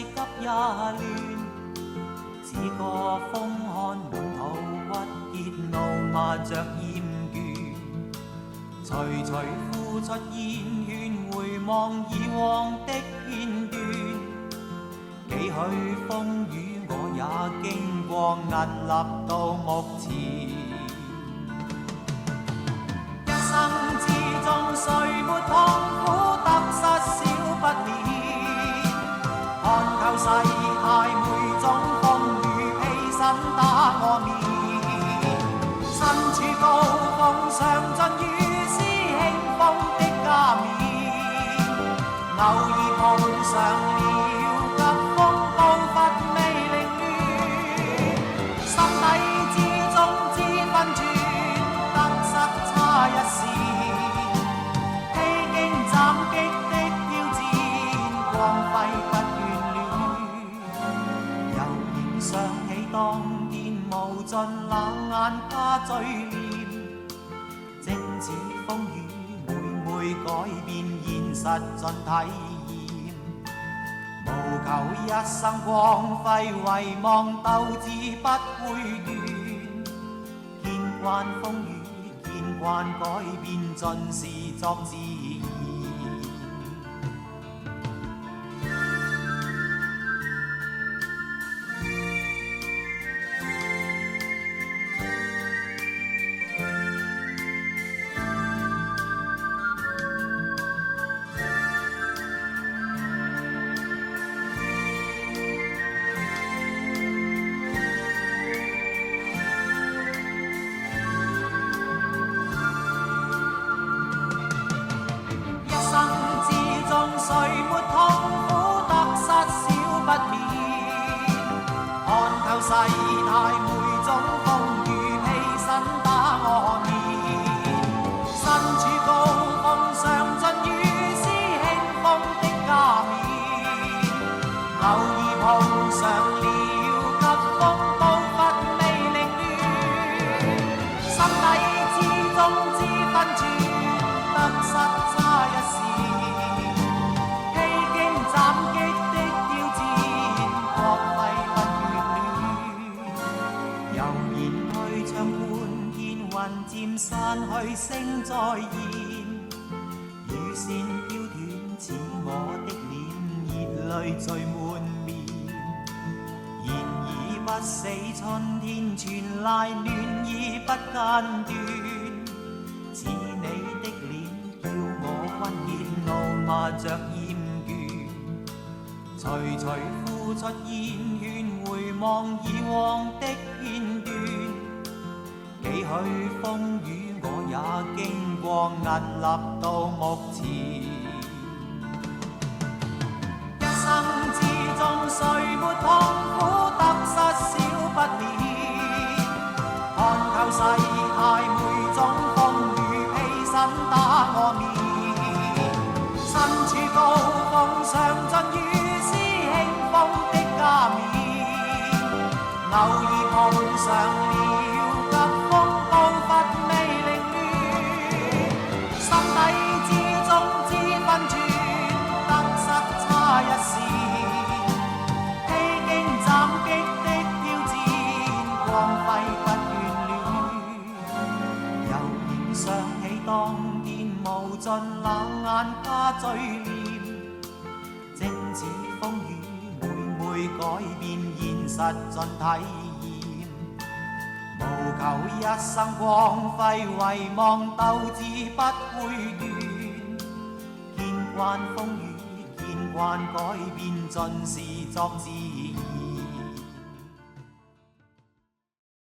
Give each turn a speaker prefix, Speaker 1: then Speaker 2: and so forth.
Speaker 1: 急也亂，只覺風看滿途鬱結怒罵着厭倦，徐徐呼出煙圈，回望以往的片段，幾許風雨我也經過，屹立到目前。一生之中誰沒痛苦，得失少不免，看透世態每種風雨，披身打我面。身處高峰上盡與斯輕風的加冕，偶爾碰上了急風暴發未凌亂，心底之中知分寸，得失差一線，披荊斬棘的挑戰，光輝不眷戀。悠然想起當天無盡冷眼加嘴臉，正似風雨每每改變現實盡體驗，無求一生光輝，唯望鬥志不會斷。見慣風雨，見慣改變，盡是作自然。誰沒痛苦，得失少不免，看透世態每種風雨，披身打我面。身處高峰上盡與斯輕風的加冕，偶爾碰上了急風暴發未凌亂，心底之中知分寸，得失差一線，斬擊的挑戰，光輝不眷戀。悠然去唱觀天雲漸散去，聲再現，雨線飄斷似我的臉，熱淚聚滿面。然而不死春天，傳來暖意不間斷，似你的臉叫我鬱結怒罵着厭倦。徐徐呼出煙圈，回望以往的片段，幾許風雨我也經過，屹立到目前。一生之中誰沒痛苦，得失少不免，看透世態每種風雨，披身打我面。身處高峰上盡與偶爾碰上了急風暴發未凌亂，心底之中知分寸，得失差一線，披荊斬棘的挑戰，光輝不眷戀。悠然想起當天無盡冷眼加嘴臉，正似風雨每每改變現實盡體驗，無求一生光輝，唯望鬥志不會斷。見慣風雨，見慣改變，盡是作自然。